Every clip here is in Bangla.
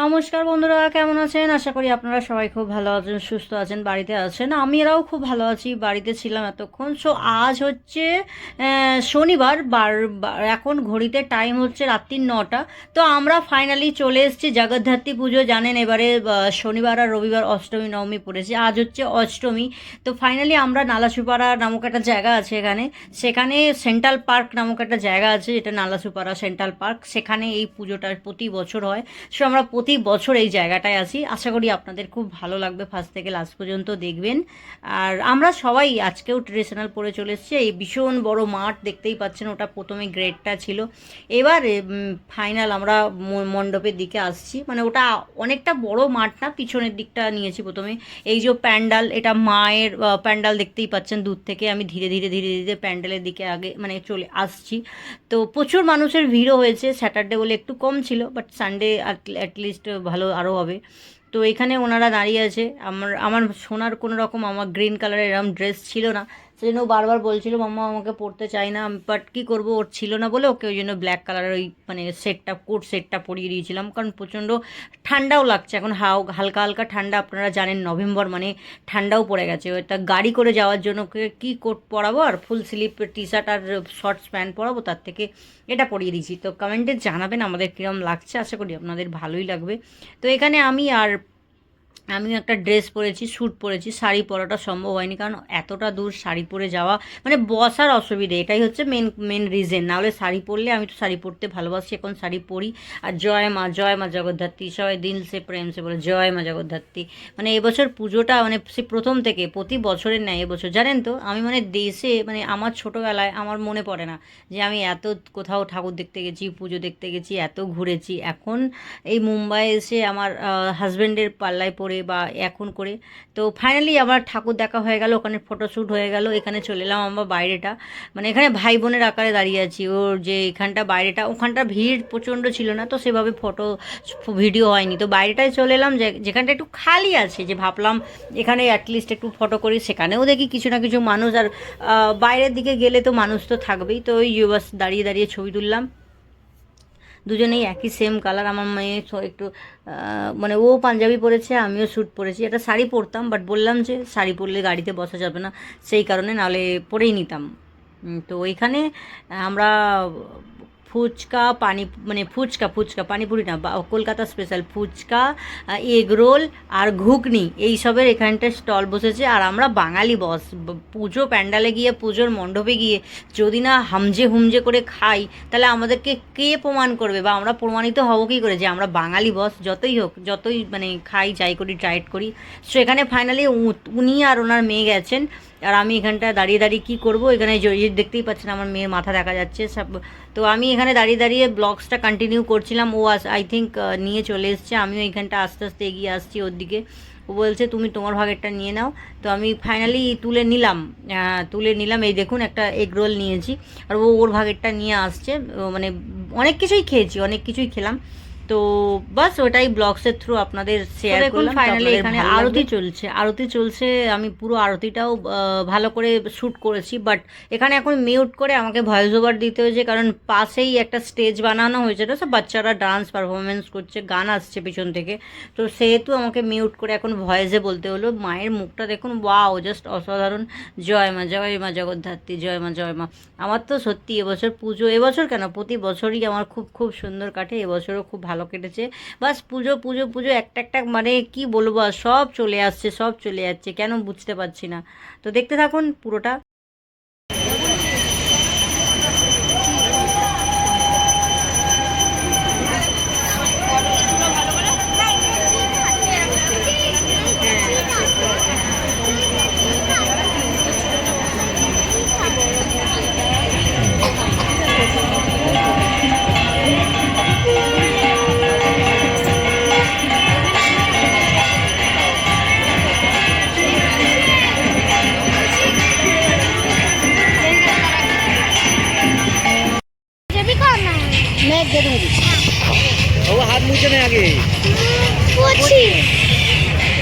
নমস্কার বন্ধুরা, কেমন আছেন? আশা করি আপনারা সবাই খুব ভালো আছেন, সুস্থ আছেন, বাড়িতে আছেন। আমিরাও খুব ভালো আছি, বাড়িতে ছিলাম এতক্ষণ। সো আজ হচ্ছে শনিবার, এখন ঘড়িতে টাইম হচ্ছে রাত্রি 9টা। তো আমরা ফাইনালি চলে এসেছি জগদ্ধাত্রী পুজো। জানেন এবারে শনিবার আর রবিবার অষ্টমী নবমী পড়েছে, আজ হচ্ছে অষ্টমী। তো ফাইনালি আমরা নালাসুপাড়া নামক একটা জায়গা আছে সেখানে সেন্ট্রাল পার্ক নামক একটা জায়গা আছে, যেটা নালাসুপাড়া সেন্ট্রাল পার্ক। সেখানে এই পুজোটা প্রতি বছর হয়। সো আমরা প্রতি বছর এই জায়গাটায় আসি। আশা করি আপনাদের খুব ভালো লাগবে, ফার্স্ট থেকে লাস্ট পর্যন্ত দেখবেন। আর আমরা সবাই আজকেও ট্রেডিশনাল পরে চলে এসেছি। এই ভীষণ বড় মাঠ দেখতেই পাচ্ছেন, ওটা প্রথমে গ্রেটটা ছিল। এবার ফাইনাল আমরা মণ্ডপের দিকে আসছি। মানে ওটা অনেকটা বড় মাঠ না, পিছনের দিকটা নিয়েছি প্রথমে। এই যে প্যান্ডাল, এটা মায়ের প্যান্ডাল দেখতেই পাচ্ছেন দূর থেকে। আমি ধীরে ধীরে ধীরে ধীরে প্যান্ডালের দিকে আগে মানে চলে আসছি। তো প্রচুর মানুষের ভিড়ও হয়েছে, স্যাটারডে বলে একটু কম ছিল, বাট সানডে অ্যাটলিস্ট ভালো আরও হবে। তো এখানে ওনারা দাঁড়িয়ে আছে। আমার সোনার কোনো রকম আমার গ্রিন কালারের এরকম ড্রেস ছিল না, সেজন্য বারবার বলছিল মাম্মা আমাকে পরতে চাই না, বাট কী করবো, ওর ছিল না বলে ওকে ওই জন্য ব্ল্যাক কালারের ওই মানে কোট সেটটা পরিয়ে দিয়েছিলাম। কারণ প্রচণ্ড ঠান্ডাও লাগছে এখন, হালকা হালকা ঠান্ডা। আপনারা জানেন নভেম্বর মানে ঠান্ডাও পড়ে গেছে। ওটা গাড়ি করে যাওয়ার জন্য কী কোট পরাবো আর ফুল স্লিভ টি শার্ট আর শর্টস প্যান্ট পরাবো, তার থেকে এটা পরিয়ে দিয়েছি। তো কমেন্টে জানাবেন আমাদের কীরকম লাগছে, আশা করি আপনাদের ভালোই লাগবে। তো এখানে আমিও একটা ড্রেস পরেছি, স্যুট পরেছি। শাড়ি পরাটা সম্ভব হয়নি, কারণ এতটা দূর শাড়ি পরে যাওয়া মানে বসার অসুবিধে, এটাই হচ্ছে মেন রিজন। নাহলে শাড়ি পরলে, আমি তো শাড়ি পরতে ভালোবাসি, এখন শাড়ি পরি। আর জয় মা জগদ্ধাত্রী, সবাই দিল সে প্রেম সে বলে জয় মা জগদ্ধাত্রী। মানে এবছর পুজোটা মানে সে প্রথম থেকে প্রতি বছরের নেয় এবছর। জানেন তো আমি মানে দেশে মানে আমার ছোটোবেলায় আমার মনে পড়ে না যে আমি এত কোথাও ঠাকুর দেখতে গেছি, পুজো দেখতে গেছি, এত ঘুরেছি। এখন এই মুম্বাই এসে আমার হাজব্যান্ডের পাল্লায় পড়ে বা এখন করে তো ফাইনালি আমার ঠাকুর দেখা হয়ে গেল, ওখানে ফটোশ্যুট হয়ে গেল। এখানে চলে এলাম আমরা বাইরেটা, মানে এখানে ভাই বোনের আকারে দাঁড়িয়ে আছি। ওর যে এখানটা বাইরেটা, ওখানটা ভিড় প্রচণ্ড ছিল না, তো সেভাবে ভিডিও হয়নি। তো বাইরেটায় চলে এলাম যেখানটা একটু খালি আছে, যে ভাবলাম এখানে অ্যাটলিস্ট একটু ফটো করি। সেখানেও দেখি কিছু না কিছু মানুষ, আর বাইরের দিকে গেলে তো মানুষ তো থাকবেই। তো ওই বাস দাঁড়িয়ে দাঁড়িয়ে ছবি তুললাম। দুজনেই একই সেম কালার। আমার মেয়ে একটু মানে ও পাঞ্জাবি পরেছে, আমিও স্যুট পরেছি। একটা শাড়ি পরতাম, বাট বললাম যে শাড়ি পরলে গাড়িতে বসা যাবে না, সেই কারণে নাহলে পরেই নিতাম। তো ওইখানে আমরা ফুচকা মানে ফুচকা পানিপুরি না, Kolkata special fuchka, egg roll আর ঘুগনি এইসবের এখানটা স্টল বসেছে। আর আমরা বাঙালি বস, পুজো প্যান্ডালে গিয়ে, পুজোর মণ্ডপে গিয়ে যদি না হুমজে করে খাই, তাহলে আমাদেরকে কে প্রমাণ করবে, বা আমরা প্রমাণিত হব কী করে যে আমরা বাঙালি বস? যতই হোক, যতই মানে খাই যাই করি ডায়েট করি। সো এখানে ফাইনালি উনি আর ওনার মেয়ে গেছেন, আর আমি এখানটা দাঁড়িয়ে দাঁড়িয়ে কী করবো। এখানে দেখতেই পাচ্ছেন আমার মেয়ের মাথা দেখা যাচ্ছে সব। তো আমি এখানে দাঁড়িয়ে দাঁড়িয়ে ব্লগসটা কন্টিনিউ করছিলাম। ও আই থিঙ্ক নিয়ে চলে এসছে, আমিও এখানটা আস্তে আস্তে এগিয়ে আসছি ওর দিকে। ও বলছে তুমি তোমার ভাগেরটা নিয়ে নাও। তো আমি ফাইনালি তুলে নিলাম। এই দেখুন একটা এগ রোল নিয়েছি, আর ও ওর ভাগেরটা নিয়ে আসছে। মানে অনেক কিছুই খেয়েছি, অনেক কিছুই খেলাম। তো বাস ওটাই ব্লগসের থ্রু আপনাদের শেয়ার করলাম। ফাইনালি এখানে আরতি চলছে। আমি পুরো আরতিটাও ভালো করে শ্যুট করেছি, বাট এখানে এখন মিউট করে আমাকে ভয়েস ওভার দিতে হয়েছে, কারণ পাশেই একটা স্টেজ বানানো হয়েছে, তো সব বাচ্চারা ডান্স পারফরমেন্স করছে, গান আসছে পিছন থেকে। তো সেহেতু আমাকে মিউট করে এখন ভয়েসে বলতে হলো। মায়ের মুখটা দেখুন, ওয়াও, জাস্ট অসাধারণ। জয় মা জগদ্ধাত্রী, জয় মা। আমার তো সত্যি এবছর পুজো, এবছর কেন প্রতি বছরই আমার খুব খুব সুন্দর কাটে, এবছরও খুব ভালো কেটেছে। বাস পুজো একটা মানে কি বলবো, আর সব চলে আসছে, সব চলে যাচ্ছে, কেন বুঝতে পারছি না। তো দেখতে থাকুন পুরোটা। मैं दे दूंगी। वो हाथ मुझे में आगे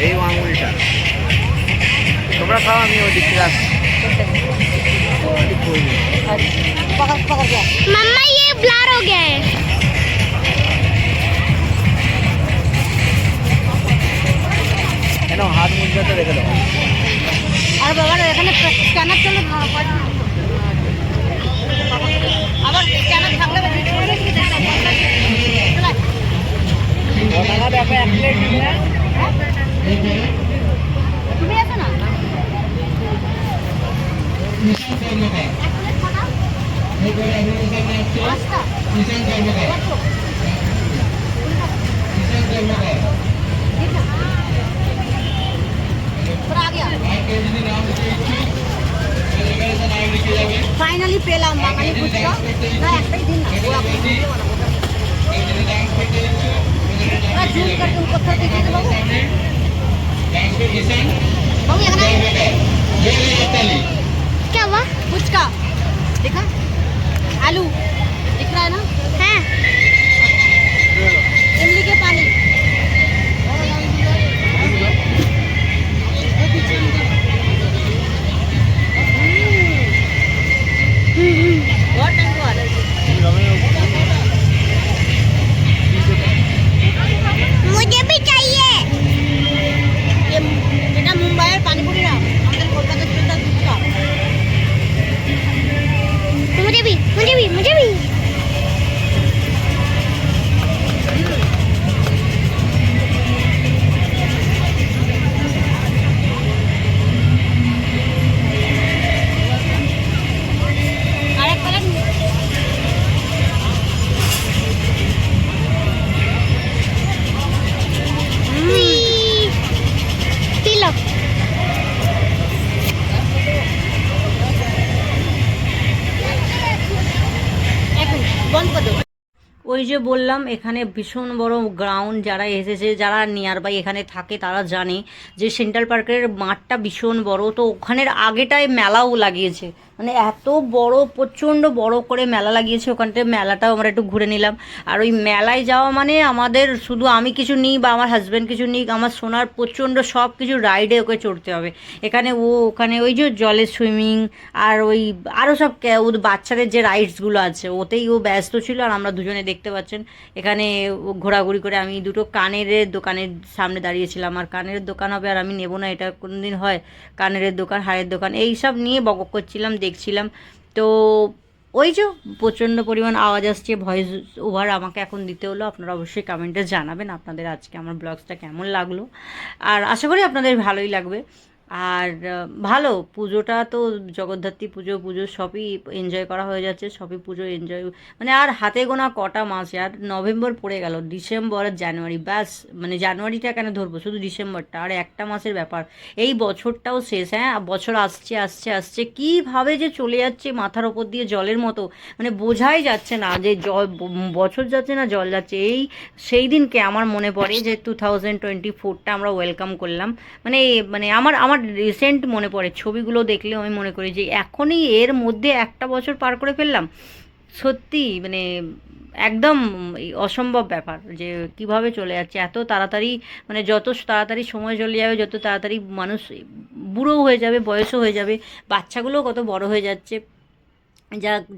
এই আঙুলটা তোমরা খাও, আমি ওই দিকে আসছি। पकड़ गया मम्मा, ये ब्लर हो गया है। তুমি আছো না? ফাইনালি পেলাম বাঙালি ফুচকা। না একটাই দিন না, ওরা জুম करके ऊपर कर दीजिए बाबू। बाबू यहाँ क्या हुआ? फुचका देखा, आलू दिख रहा है ना? हाँ। इमली के पानी बहुत टाइम हुआ। मुझे भी चाहिए ये बेटा मुंबई पानी पूरी ना हमने कोलकाता स्पेशल फुचका। मुझे भी अरे पलट लो বন্ধ করে দাও। ওই যে বললাম এখানে ভীষণ বড় গ্রাউন্ড, যারা এসেছে যারা নিয়ার বাই এখানে থাকে তারা জানে যে সেন্ট্রাল পার্কের মাঠটা ভীষণ বড়। তো ওখানের আগেটায় মেলাও লাগিয়েছে, মানে এত বড় প্রচণ্ড বড় করে মেলা লাগিয়েছে। ওখানটায় মেলাটাও আমরা একটু ঘুরে নিলাম। আর ওই মেলায় যাওয়া মানে আমাদের শুধু আমি কিছু নিই বা আমার হাজব্যান্ড কিছু নিই, আমার সোনার প্রচণ্ড সব কিছু রাইডে ওকে চড়তে হবে। এখানে ওখানে ওই যে জলে সুইমিং আর ওই আরও সব বাচ্চাদের যে রাইডসগুলো আছে ওতেই ও ব্যস্ত ছিল। আর আমরা দুজনে দেখতে পাচ্ছেন এখানে ঘোরাঘুরি করে। আমি দুটো কানের দোকানের সামনে দাঁড়িয়েছিলাম, আর কানের দোকান হবে আর আমি নেবো না, এটা কোনোদিন হয়? কানের দোকান, হাড়ের দোকান, এই সব নিয়ে বকবক করছিলাম, দেখছিলাম। তো ওই যে প্রচণ্ড পরিমাণ আওয়াজ আসছে, ভয়েস ওভার আমাকে এখন দিতে হলো। আপনারা অবশ্যই কমেন্টে জানাবেন আপনাদের আজকে আমার ব্লগসটা কেমন লাগলো, আর আশা করি আপনাদের ভালোই লাগবে। আর ভালো পুজোটা তো জগদ্ধাত্রী পুজো সবই এনজয় করা হয়ে যাচ্ছে, সবই পুজো এনজয়, মানে আর হাতে গোনা কটা মাস, আর নভেম্বর পড়ে গেল, ডিসেম্বর আর জানুয়ারি, ব্যাস। মানে জানুয়ারিটা কেন ধরবো, শুধু ডিসেম্বরটা, আর একটা মাসের ব্যাপার। এই বছরটাও শেষ। হ্যাঁ, বছর আসছে আসছে আসছে, কীভাবে যে চলে যাচ্ছে মাথার ওপর দিয়ে জলের মতো, মানে বোঝাই যাচ্ছে না যে বছর যাচ্ছে না জল যাচ্ছে। সেই দিনকে আমার মনে পড়ে যে 2024টা আমরা ওয়েলকাম করলাম। মানে মানে আমার রিসেন্ট মনে পড়ে, ছবিগুলো দেখলে আমি মনে করি যে এখনই এর মধ্যে একটা বছর পার করে ফেললাম। সত্যি মানে একদম অসম্ভব ব্যাপার যে কিভাবে চলে যাচ্ছে এত তাড়াতাড়ি। মানে যত তাড়াতাড়ি সময় চলে যাবে, যত তাড়াতাড়ি মানুষ বুড়ো হয়ে যাবে, বয়সও হয়ে যাবে, বাচ্চাগুলোও কত বড় হয়ে যাচ্ছে।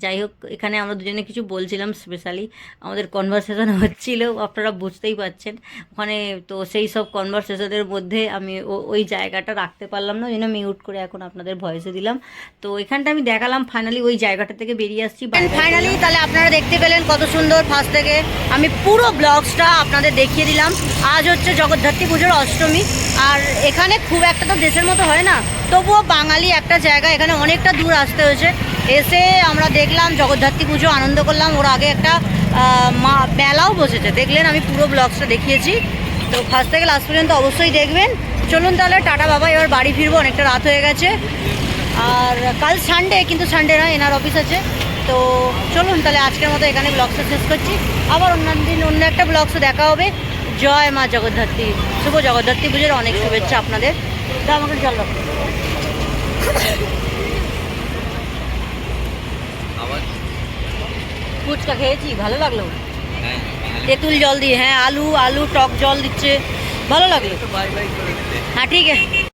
যাই হোক, এখানে আমরা দুজনে কিছু বলছিলাম, স্পেশালি আমাদের কনভারসেশন হচ্ছিল, আপনারা বুঝতেই পারছেন ওখানে। তো সেই সব কনভারসেশনের মধ্যে আমি ওই জায়গাটা রাখতে পারলাম না, ওই জন্য মিউট করে এখন আপনাদের ভয়েসে দিলাম। তো এখানটা আমি দেখালাম, ফাইনালি ওই জায়গাটা থেকে বেরিয়ে আসছি ফাইনালি। তাহলে আপনারা দেখতে পেলেন কত সুন্দর ফার্স্ট থেকে আমি পুরো ব্লগসটা আপনাদের দেখিয়ে দিলাম। আজ হচ্ছে জগদ্ধাত্রী পুজোর অষ্টমী, আর এখানে খুব একটা তো দেশের মতো হয় না, তবুও বাঙালি একটা জায়গা, এখানে অনেকটা দূর আসতে হয়েছে। এসে আমরা দেখলাম জগদ্ধাত্রী পুজো, আনন্দ করলাম। ওর আগে একটা মেলাও বসেছে, দেখলেন, আমি পুরো ব্লগসটা দেখিয়েছি। তো ফার্স্ট থেকে লাস্ট পর্যন্ত অবশ্যই দেখবেন। চলুন তাহলে, টাটা বাবা, এবার বাড়ি ফিরবো, অনেকটা রাত হয়ে গেছে। আর কাল সানডে, কিন্তু সানডে নয়, এনার অফিস আছে। তো চলুন তাহলে আজকের মতো এখানে ব্লগসটা শেষ করছি। আবার অন্যান্য দিন অন্য একটা ব্লগসে দেখা হবে। জয় মা জগদ্ধাত্রী, শুভ জগদ্ধাত্রী পুজোর অনেক শুভেচ্ছা আপনাদের। তা আমাকে জল রাখো। ফুচকা খেয়েছি, ভালো লাগলো, তেঁতুল জল দিয়ে। হ্যাঁ, আলু টক জল দিচ্ছে, ভালো লাগলো। হ্যাঁ ঠিক আছে।